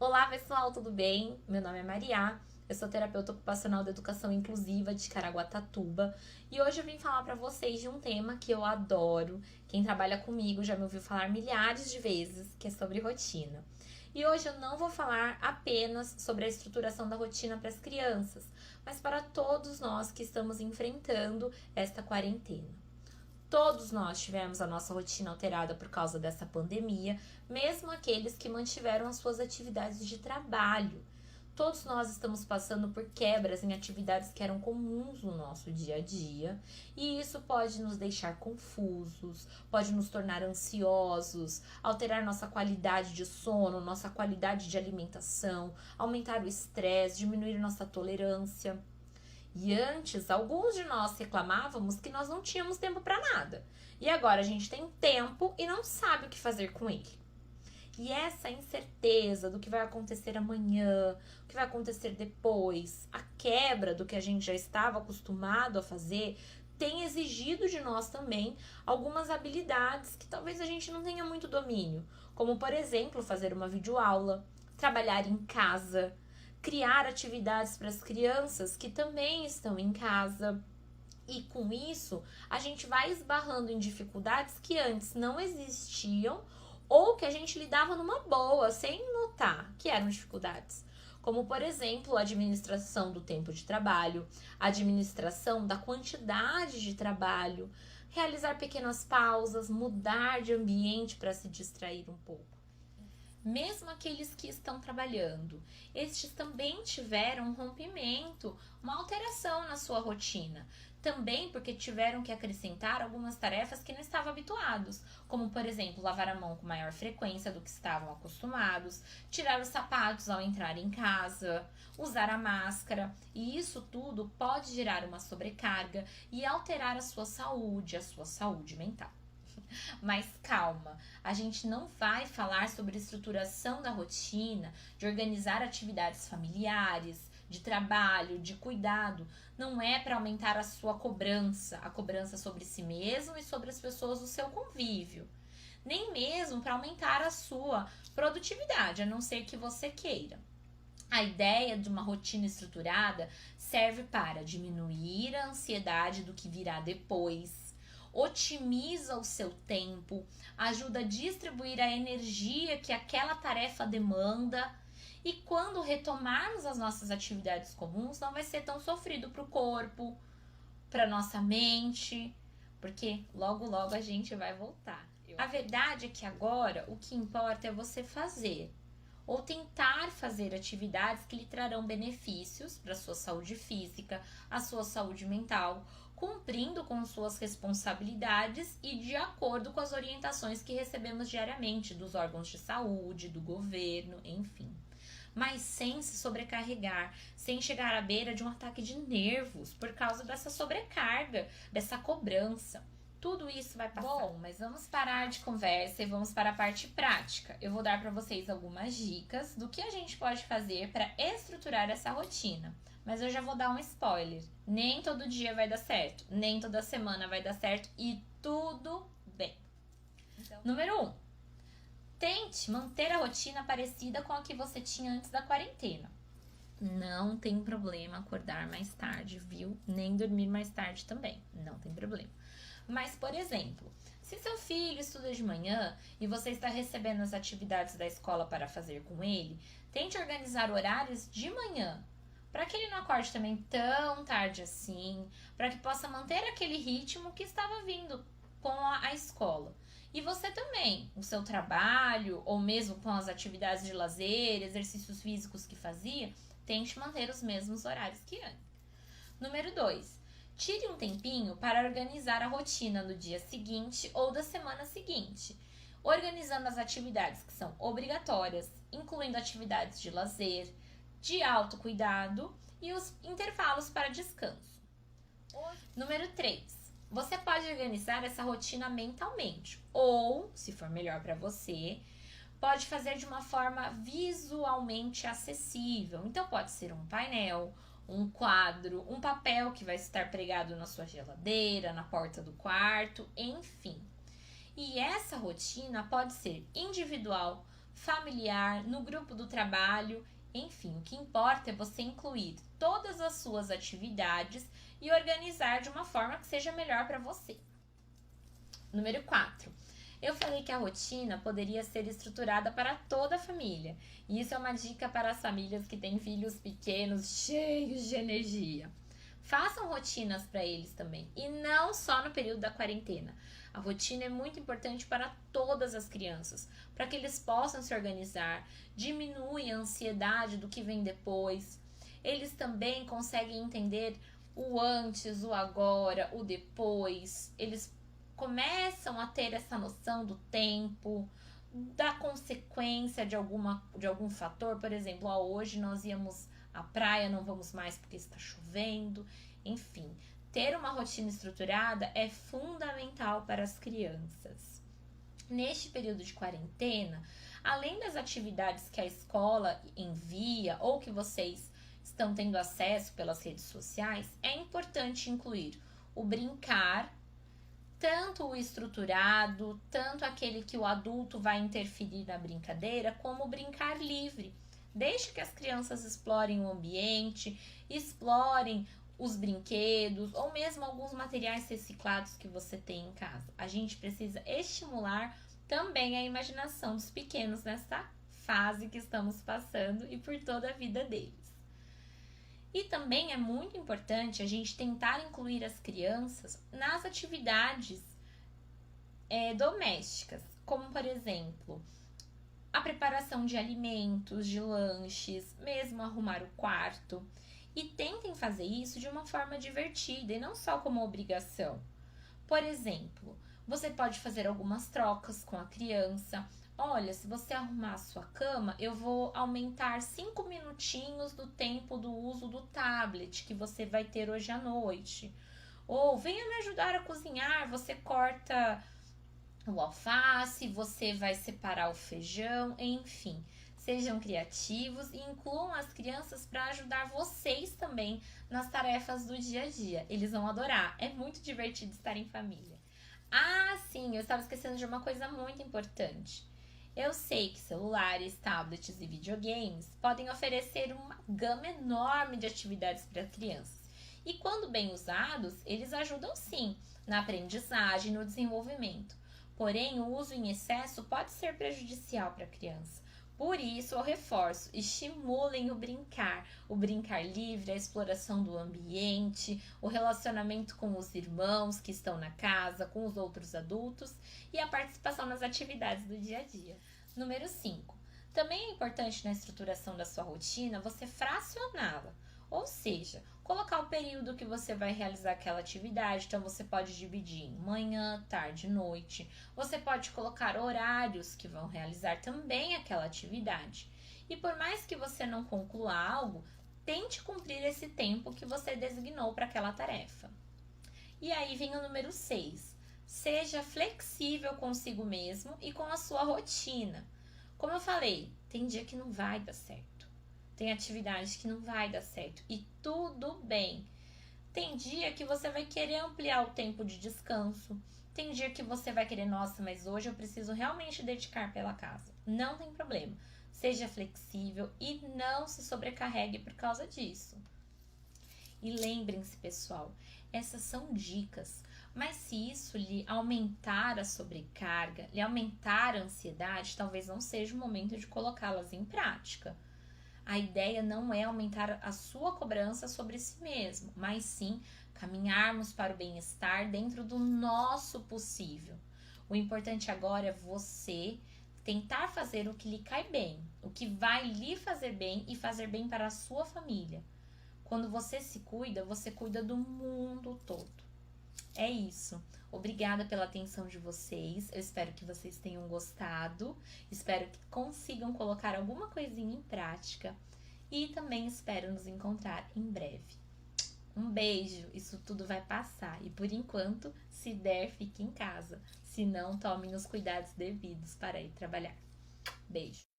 Olá pessoal, tudo bem? Meu nome é Maria, eu sou terapeuta ocupacional da educação inclusiva de Caraguatatuba e hoje eu vim falar para vocês de um tema que eu adoro. Quem trabalha comigo já me ouviu falar milhares de vezes, que é sobre rotina. E hoje eu não vou falar apenas sobre a estruturação da rotina para as crianças, mas para todos nós que estamos enfrentando esta quarentena. Todos nós tivemos a nossa rotina alterada por causa dessa pandemia, mesmo aqueles que mantiveram as suas atividades de trabalho. Todos nós estamos passando por quebras em atividades que eram comuns no nosso dia a dia, e isso pode nos deixar confusos, pode nos tornar ansiosos, alterar nossa qualidade de sono, nossa qualidade de alimentação, aumentar o estresse, diminuir nossa tolerância. E antes, alguns de nós reclamávamos que nós não tínhamos tempo para nada. E agora a gente tem tempo e não sabe o que fazer com ele. E essa incerteza do que vai acontecer amanhã, o que vai acontecer depois, a quebra do que a gente já estava acostumado a fazer, tem exigido de nós também algumas habilidades que talvez a gente não tenha muito domínio. Como, por exemplo, fazer uma videoaula, trabalhar em casa, criar atividades para as crianças que também estão em casa. E com isso, a gente vai esbarrando em dificuldades que antes não existiam ou que a gente lidava numa boa, sem notar que eram dificuldades. Como, por exemplo, a administração do tempo de trabalho, a administração da quantidade de trabalho, realizar pequenas pausas, mudar de ambiente para se distrair um pouco. Mesmo aqueles que estão trabalhando, estes também tiveram um rompimento, uma alteração na sua rotina. Também porque tiveram que acrescentar algumas tarefas que não estavam habituados, como, por exemplo, lavar a mão com maior frequência do que estavam acostumados, tirar os sapatos ao entrar em casa, usar a máscara. E isso tudo pode gerar uma sobrecarga e alterar a sua saúde mental. Mas calma, a gente não vai falar sobre estruturação da rotina, de organizar atividades familiares, de trabalho, de cuidado. Não é para aumentar a cobrança sobre si mesmo e sobre as pessoas do seu convívio. Nem mesmo para aumentar a sua produtividade, a não ser que você queira. A ideia de uma rotina estruturada serve para diminuir a ansiedade do que virá depois, otimiza o seu tempo, ajuda a distribuir a energia que aquela tarefa demanda. E quando retomarmos as nossas atividades comuns, não vai ser tão sofrido para o corpo, para nossa mente, porque logo a gente vai voltar. A verdade é que agora o que importa é você fazer ou tentar fazer atividades que lhe trarão benefícios para a sua saúde física, a sua saúde mental, cumprindo com suas responsabilidades e de acordo com as orientações que recebemos diariamente dos órgãos de saúde, do governo, enfim. Mas sem se sobrecarregar, sem chegar à beira de um ataque de nervos por causa dessa sobrecarga, dessa cobrança. Tudo isso vai passar. Bom, mas vamos parar de conversa e vamos para a parte prática. Eu vou dar para vocês algumas dicas do que a gente pode fazer para estruturar essa rotina. Mas eu já vou dar um spoiler. Nem todo dia vai dar certo, nem toda semana vai dar certo e tudo bem. Então, número 1. Tente manter a rotina parecida com a que você tinha antes da quarentena. Não tem problema acordar mais tarde, viu? Nem dormir mais tarde também. Não tem problema. Mas, por exemplo, se seu filho estuda de manhã e você está recebendo as atividades da escola para fazer com ele, tente organizar horários de manhã, para que ele não acorde também tão tarde assim, para que possa manter aquele ritmo que estava vindo com a escola. E você também, o seu trabalho, ou mesmo com as atividades de lazer, exercícios físicos que fazia, tente manter os mesmos horários que antes. Número 2. Tire um tempinho para organizar a rotina do dia seguinte ou da semana seguinte, organizando as atividades que são obrigatórias, incluindo atividades de lazer, de autocuidado e os intervalos para descanso. Número 3. Você pode organizar essa rotina mentalmente ou, se for melhor para você, pode fazer de uma forma visualmente acessível. Então pode ser um painel, um quadro, um papel que vai estar pregado na sua geladeira, na porta do quarto, enfim. E essa rotina pode ser individual, familiar, no grupo do trabalho, enfim, o que importa é você incluir todas as suas atividades e organizar de uma forma que seja melhor para você. Número 4. Eu falei que a rotina poderia ser estruturada para toda a família. E isso é uma dica para as famílias que têm filhos pequenos, cheios de energia. Façam rotinas para eles também, e não só no período da quarentena. A rotina é muito importante para todas as crianças, para que eles possam se organizar, diminui a ansiedade do que vem depois. Eles também conseguem entender o antes, o agora, o depois. Eles começam a ter essa noção do tempo, da consequência de algum fator. Por exemplo, hoje nós íamos à praia, não vamos mais porque está chovendo. Enfim, ter uma rotina estruturada é fundamental para as crianças. Neste período de quarentena, além das atividades que a escola envia ou que vocês estão tendo acesso pelas redes sociais, é importante incluir o brincar, tanto o estruturado, tanto aquele que o adulto vai interferir na brincadeira, como o brincar livre. Deixe que as crianças explorem o ambiente, explorem os brinquedos ou mesmo alguns materiais reciclados que você tem em casa. A gente precisa estimular também a imaginação dos pequenos nessa fase que estamos passando e por toda a vida deles. E também é muito importante a gente tentar incluir as crianças nas atividades domésticas, como por exemplo, a preparação de alimentos, de lanches, mesmo arrumar o quarto. E tentem fazer isso de uma forma divertida e não só como obrigação. Por exemplo, você pode fazer algumas trocas com a criança. Olha, se você arrumar a sua cama, eu vou aumentar 5 minutinhos do tempo do uso do tablet que você vai ter hoje à noite. Ou venha me ajudar a cozinhar, você corta o alface, você vai separar o feijão, enfim. Sejam criativos e incluam as crianças para ajudar vocês também nas tarefas do dia a dia. Eles vão adorar, é muito divertido estar em família. Ah, sim, eu estava esquecendo de uma coisa muito importante. Eu sei que celulares, tablets e videogames podem oferecer uma gama enorme de atividades para crianças. E quando bem usados, eles ajudam sim na aprendizagem e no desenvolvimento. Porém, o uso em excesso pode ser prejudicial para a criança. Por isso, eu reforço, estimulem o brincar livre, a exploração do ambiente, o relacionamento com os irmãos que estão na casa, com os outros adultos e a participação nas atividades do dia a dia. Número 5. Também é importante na estruturação da sua rotina você fracioná-la, ou seja, colocar o período que você vai realizar aquela atividade. Então você pode dividir em manhã, tarde, noite. Você pode colocar horários que vão realizar também aquela atividade. E por mais que você não conclua algo, tente cumprir esse tempo que você designou para aquela tarefa. E aí vem o número 6. Seja flexível consigo mesmo e com a sua rotina. Como eu falei, tem dia que não vai dar certo. Tem atividade que não vai dar certo e tudo bem. Tem dia que você vai querer ampliar o tempo de descanso. Tem dia que você vai querer, nossa, mas hoje eu preciso realmente dedicar pela casa. Não tem problema. Seja flexível e não se sobrecarregue por causa disso. E lembrem-se, pessoal, essas são dicas. Mas se isso lhe aumentar a sobrecarga, lhe aumentar a ansiedade, talvez não seja o momento de colocá-las em prática. A ideia não é aumentar a sua cobrança sobre si mesmo, mas sim caminharmos para o bem-estar dentro do nosso possível. O importante agora é você tentar fazer o que lhe cai bem, o que vai lhe fazer bem e fazer bem para a sua família. Quando você se cuida, você cuida do mundo todo. É isso. Obrigada pela atenção de vocês. Eu espero que vocês tenham gostado. Espero que consigam colocar alguma coisinha em prática. E também espero nos encontrar em breve. Um beijo. Isso tudo vai passar. E por enquanto, se der, fique em casa. Se não, tome os cuidados devidos para ir trabalhar. Beijo.